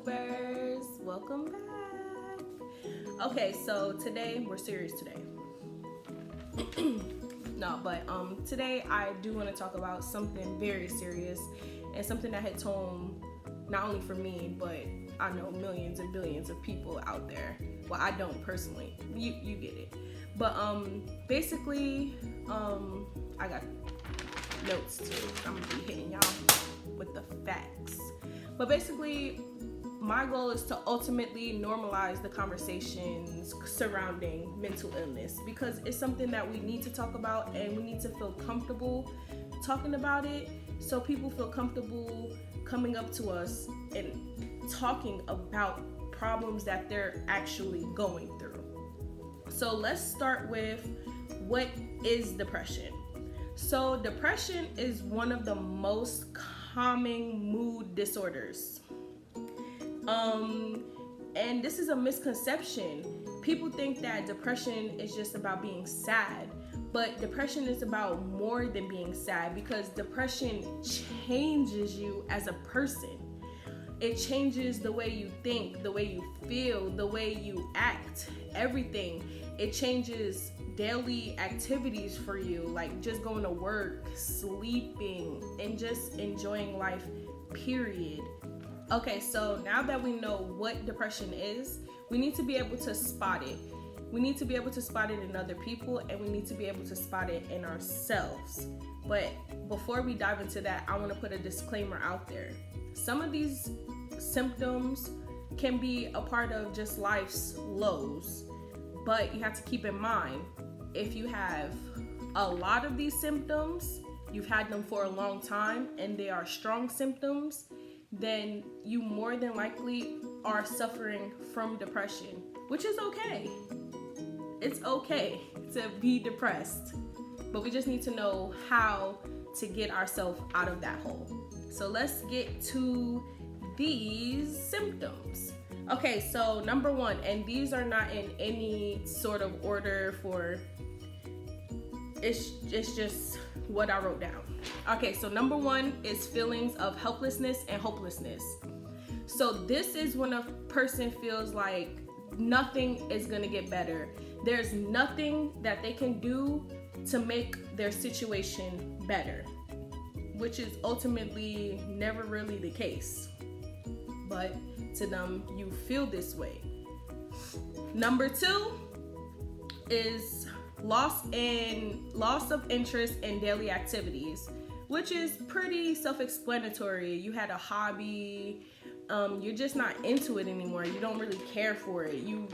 Tubers, welcome back. Okay, so today we're serious today. Today I do want to talk about something very serious and something that hits home not only for me, but I know millions and billions of people out there. Well, I don't personally. You get it. But basically, I got notes too. I'm gonna be hitting y'all with the facts. But basically, my goal is to ultimately normalize the conversations surrounding mental illness, because it's something that we need to talk about and we need to feel comfortable talking about it, so people feel comfortable coming up to us and talking about problems that they're actually going through. So let's start with, what is depression? So depression is one of the most common mood disorders. And this is a misconception. People think that depression is just about being sad, but depression is about more than being sad, because depression changes you as a person. It changes the way you think, the way you feel, the way you act, everything. It changes daily activities for you, like just going to work, sleeping, and just enjoying life, period. Okay, so now that we know what depression is, we need to be able to spot it. We need to be able to spot it in other people, and we need to be able to spot it in ourselves. But before we dive into that, I want to put a disclaimer out there. Some of these symptoms can be a part of just life's lows, but you have to keep in mind, if you have a lot of these symptoms, you've had them for a long time, and they are strong symptoms, then you more than likely are suffering from depression, which is okay. It's okay to be depressed, but we just need to know how to get ourselves out of that hole. So let's get to these symptoms. Okay, so number one, and these are not in any sort of order for, it's just what I wrote down. Okay, so number one is feelings of helplessness and hopelessness. So this is when a person feels like nothing is gonna get better. There's nothing that they can do to make their situation better, which is ultimately never really the case. But to them, you feel this way. Number two is loss of interest in daily activities, which is pretty self-explanatory. You had a hobby, you're just not into it anymore. You don't really care for it. You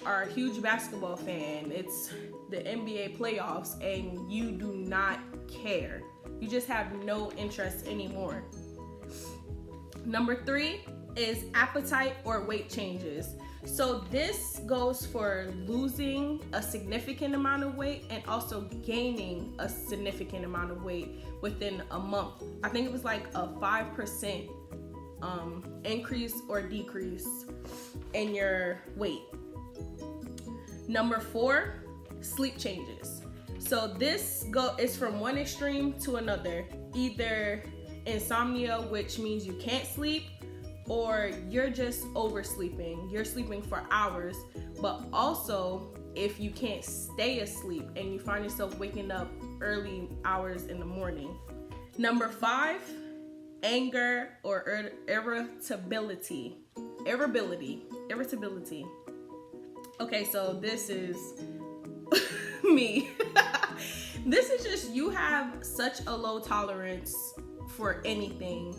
are a huge basketball fan. It's the NBA playoffs and you do not care. You just have no interest anymore. Number three is appetite or weight changes. So this goes for losing a significant amount of weight and also gaining a significant amount of weight within a month. I think it was like a 5% increase or decrease in your weight. Number four, sleep changes. So this is from one extreme to another, either insomnia, which means you can't sleep, or you're just oversleeping. You're sleeping for hours, but also if you can't stay asleep and you find yourself waking up early hours in the morning. Number five, anger or irritability. Okay, so this is me. This is just, you have such a low tolerance for anything.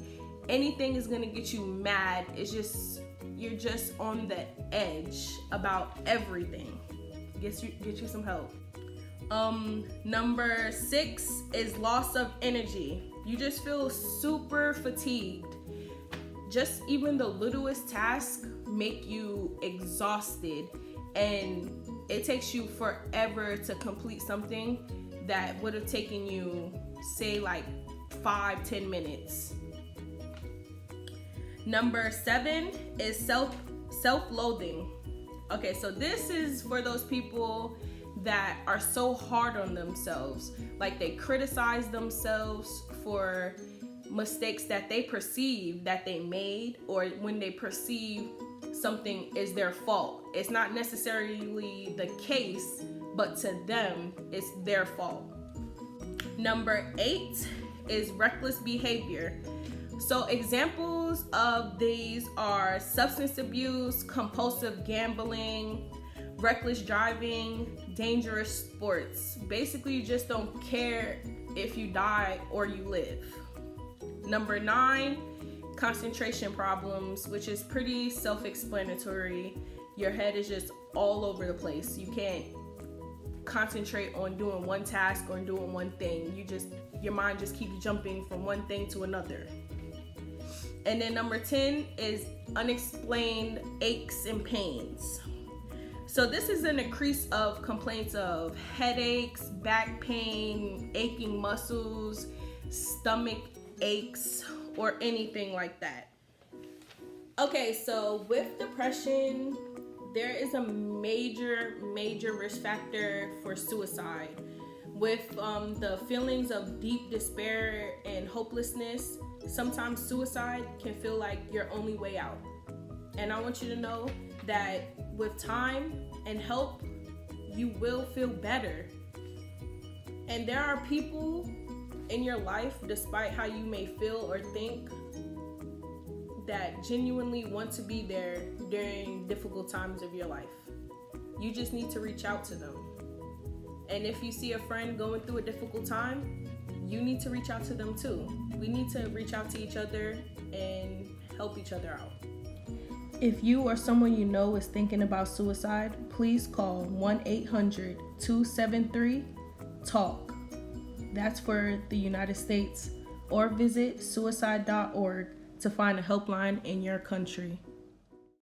Anything is gonna get you mad. It's just, you're just on the edge about everything. Get you some help. Number six is loss of energy. You just feel super fatigued. Just even the littlest tasks make you exhausted, and it takes you forever to complete something that would have taken you, say, like 5-10 minutes. Number seven is self-loathing. Okay, so this is for those people that are so hard on themselves. Like, they criticize themselves for mistakes that they perceive that they made, or when they perceive something is their fault. It's not necessarily the case, but to them, it's their fault. Number 8 is reckless behavior. So examples of these are substance abuse, compulsive gambling, reckless driving, dangerous sports. Basically, you just don't care if you die or you live. Number 9, concentration problems, which is pretty self-explanatory. Your head is just all over the place. You can't concentrate on doing one task or doing one thing. Your mind just keeps jumping from one thing to another. And then number 10 is unexplained aches and pains. So this is an increase of complaints of headaches, back pain, aching muscles, stomach aches, or anything like that. Okay, so with depression, there is a major risk factor for suicide. With the feelings of deep despair and hopelessness, sometimes suicide can feel like your only way out. And I want you to know that with time and help, you will feel better. And there are people in your life, despite how you may feel or think, that genuinely want to be there during difficult times of your life. You just need to reach out to them. And if you see a friend going through a difficult time, you need to reach out to them too. We need to reach out to each other and help each other out. If you or someone you know is thinking about suicide, please call 1-800-273-TALK. That's for the United States. Or visit suicide.org to find a helpline in your country.